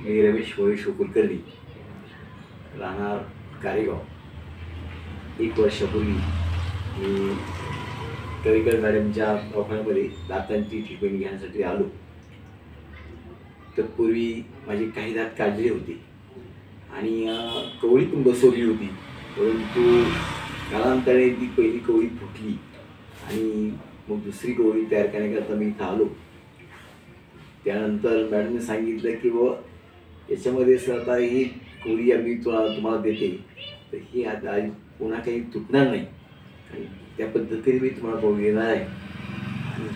मी रमेश मोहिश कुलकर्णी, राहणार कारेगाव. 1 वर्षापूर्वी मी कविकर मॅडमच्या दवाखान्यामध्ये दातांची ट्रीटमेंट घेण्यासाठी आलो. तत्पूर्वी माझी काही दात काढली होती आणि कवळी पण बसवली होती, परंतु कालांतराने ती पहिली कवळी फुटली आणि मग दुसरी कवळी तयार करण्याकरता मी इथं आलो. त्यानंतर मॅडमने सांगितलं की बाबा याच्यामध्ये आता ही कवळी आम्ही तुम्हाला देते, तर ही आता पुन्हा काही तुटणार नाही आणि त्या पद्धतीने मी तुम्हाला कवळी देणार आहे. आणि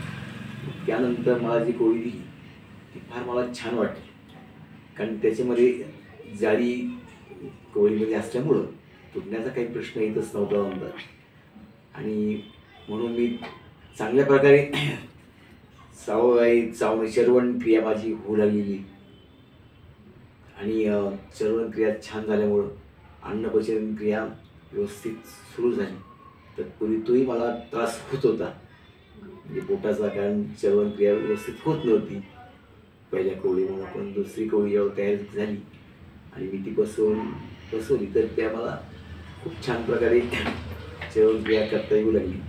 त्यानंतर मला जी कवळी दिली ती फार मला छान वाटली, कारण त्याच्यामध्ये जाळी कवळीमध्ये असल्यामुळं तुटण्याचा काही प्रश्न येतच नव्हता नंतर. आणि म्हणून मी चांगल्या प्रकारे चर्वण क्रिया माझी होऊ लागलेली आणि चर्वण क्रिया छान झाल्यामुळं अन्नपचन क्रिया व्यवस्थित सुरू झाली. तत्पूर्वी तोही मला त्रास होत होता, म्हणजे पोटाचा, कारण चर्वण क्रिया व्यवस्थित होत नव्हती पहिल्या कवळीमुळं. पण दुसरी कवळी जेव्हा तयार झाली आणि मी ती बसवली तर त्या मला खूप छान प्रकारे चर्वण क्रिया करता येऊ लागली.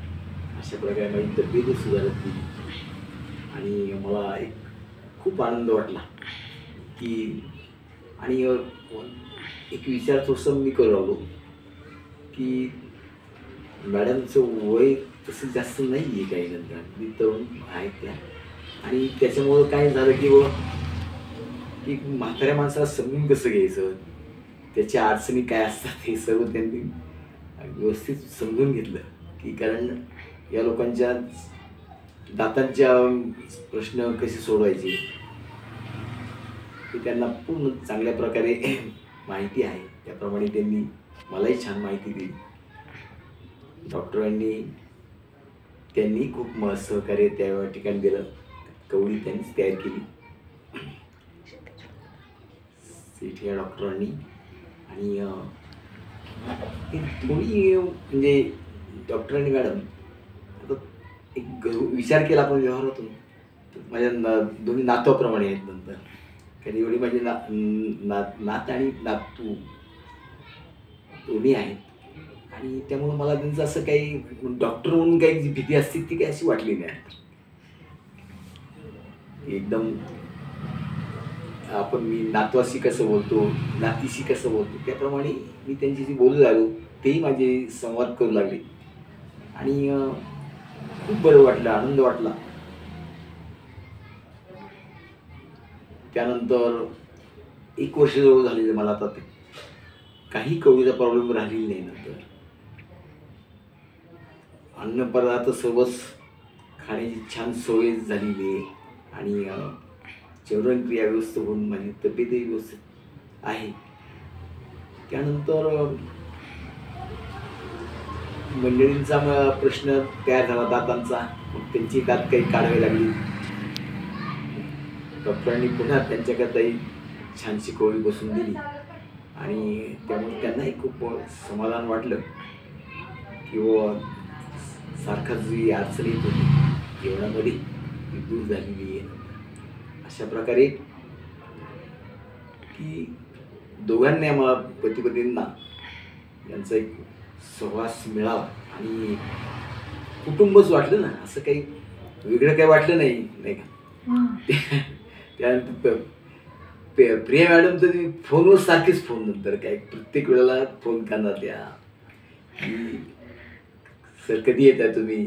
अशा प्रकारे माझी तब्येतही सुधारत गेली आणि मला खूप आनंद वाटला की. आणि एक विचार थोडंसं मी करू लागलो की मॅडमचं वय तसं जास्त नाही आहे, काही नंतर मी तरुण आहेत त्या, आणि त्याच्यामुळं काय झालं की म्हाताऱ्या माणसाला समजून कसं घ्यायचं, त्याच्या अडचणी काय असतात हे सर्व त्यांनी व्यवस्थित समजून घेतलं. की कारण या लोकांच्या दातांच्या प्रश्न कसे सोडवायचे हे त्यांना पूर्ण चांगल्या प्रकारे माहिती आहे. त्याप्रमाणे त्यांनी मलाही छान माहिती दिली. त्यांनी खूप सहकार्य त्या ठिकाणी दिलं. कवळी त्यांनीच तयार केली सेठ या डॉक्टरांनी. आणि थोडी म्हणजे डॉक्टरांनी मॅडम आता एक विचार केला आपण व्यवहारातून, तर माझ्या दोन्ही नातवाप्रमाणे आहेत नंतर, कारण एवढी माझी नात आणि नातू दोन्ही आहेत. आणि त्यामुळं मला त्यांचं असं काही डॉक्टर म्हणून काही जी भीती असते ती काही अशी वाटली नाही. एकदम मी नातवाशी कसं बोलतो, नातीशी कसं बोलतो, त्याप्रमाणे मी त्यांच्याशी बोलू लागलो. तेही माझे संवाद करू लागले आणि खूप बरं वाटलं, आनंद वाटला. त्यानंतर 1 वर्ष जवळ झालेलं मला आता ते काही कवळीचा प्रॉब्लेम राहिलेला नाही. नंतर अन्नपदार्थ सर्वच खाण्याची छान सवय झालेली आहे आणि चर्वण क्रिया व्यवस्थित होऊन माझी तब्येतही व्यवस्थित आहे. त्यानंतर मंडळींचा प्रश्न तयार झाला दातांचा, मग त्यांची दात काही काढावी लागली. डॉक्टरांनी पुन्हा त्यांच्याकरताही छानशी कवळी बसून दिली आणि त्यामुळे त्यांनाही खूप समाधान वाटलं की सारखा जी अडचण येत होती जेवणामध्ये ती दूर झालेली आहे. अशा प्रकारे की दोघांनी आम्हाला पती-पत्नींना यांचा एक सहवास मिळावा आणि कुटुंबच वाटलं ना, असं काही वेगळं काही वाटलं नाही, नाही का. त्यानंतर प्रिया मॅडम तर फोनवर सारखेच फोन, नंतर काय प्रत्येक वेळेला फोन करणार त्या की सर कधी येत आहे तुम्ही,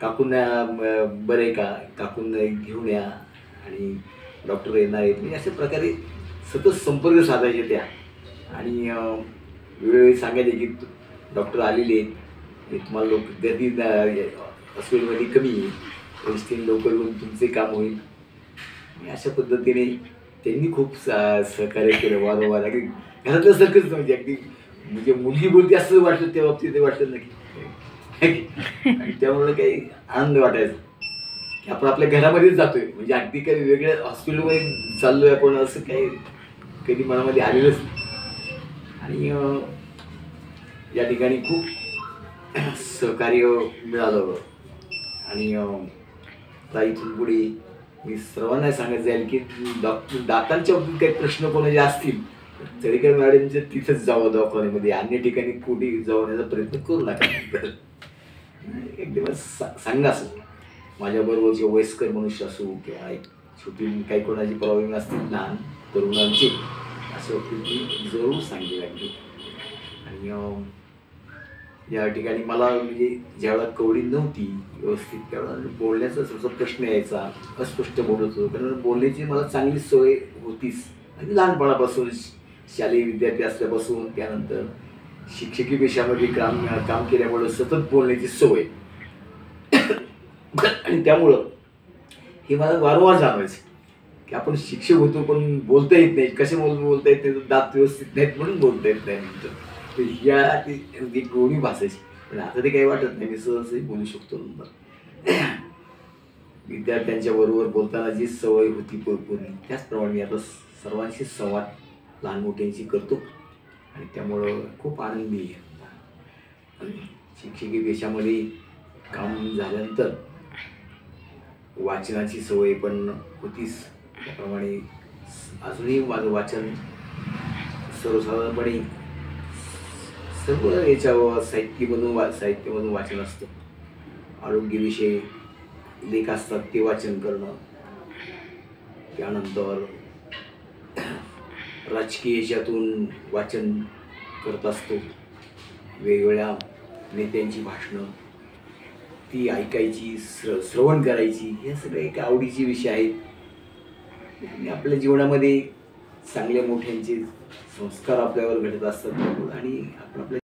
काकूंना बरं आहे का, काकूंना घेऊन या आणि डॉक्टर येणार आहेत. म्हणजे अशा प्रकारे सतत संपर्क साधायचे त्या आणि वेळोवेळी सांगायचे की डॉक्टर आलेले आहेत, तुम्हाला गर्दी हॉस्पिटलमध्ये कमी आहे, व्यवस्थित लवकर येऊन तुमचे काम होईल. अशा पद्धतीने त्यांनी खूप सहकार्य केलं. वारंवार अगदी घरातलं सारखंच म्हणजे अगदी म्हणजे मुलगी बोलते असं वाटलं त्या बाबतीत, ते वाटलं नाही. आणि त्यामुळे काही आनंद वाटायचा की आपण आपल्या घरामध्येच जातोय, म्हणजे अगदी काही वेगळ्या हॉस्पिटलमध्ये चाललोय आपण असं काही कधी मनामध्ये आलेलंच नाही. आणि या ठिकाणी खूप सहकार्य मिळालं आणि आता इथून पुढे मी सर्वांना सांगत जाईल की दातांच्या बाबतीत काही प्रश्न कोणाचे असतील तळेकर मॅडमच्या तिथंच जावं दवाखान्यामध्ये, अन्य ठिकाणी कुठे जाण्याचा प्रयत्न करू नका. एक दिवस सांगा असं माझ्याबरोबरचे वयस्कर मनुष्य असो किंवा एक छोटी काही कोणाची प्रॉब्लेम असतील लहान तरुणांचे असं ती जरूर सांगली लागली. आणि या ठिकाणी मला म्हणजे ज्यावेळेला कवडी नव्हती व्यवस्थित त्यावेळेला बोलण्याचा थोडासा प्रश्न यायचा, अस्पष्ट बोलत होतो कारण बोलण्याची मला चांगली सवय होतीच. आणि लहानपणापासून शालेय विद्यार्थी असल्यापासून त्यानंतर शिक्षकी पेशामध्ये काम केल्यामुळं सतत बोलण्याची सवय आणि त्यामुळं हे मला वारंवार जाणवायचं की आपण शिक्षक होतो पण बोलता येत नाही. कसे बोलता येत नाही, दात व्यवस्थित नाहीत म्हणून बोलता येत नाही नंतर. तर ह्या ती गोडी भासायची. पण आता ते काही वाटत नाही, मी सहजही बोलू शकतो नंतर. विद्यार्थ्यांच्या बरोबर बोलताना जी सवय होती पूर्वी त्याचप्रमाणे मी आता सर्वांशी संवाद लहान मोठ्यांशी करतो आणि त्यामुळं खूप आनंदी आहे. शिक्षकी पेशामध्ये काम झाल्यानंतर वाचनाची सवय पण होतीच. त्याप्रमाणे अजूनही माझं वाचन सर्वसाधारणपणे सर्व याच्या साहित्यामधून वाचन असतं. आरोग्यविषयी लेख असतात ते वाचन करणं, त्यानंतर राजकीय याच्यातून वाचन करत असतो. वेगवेगळ्या नेत्यांची भाषणं ती ऐकायची, श्रवण करायची, हे सगळे एक आवडीचे विषय आहेत. आपल्या जीवनामध्ये चांगल्या मोठ्यांचे संस्कार आपल्यावर घडत असतात आणि आपण आपल्या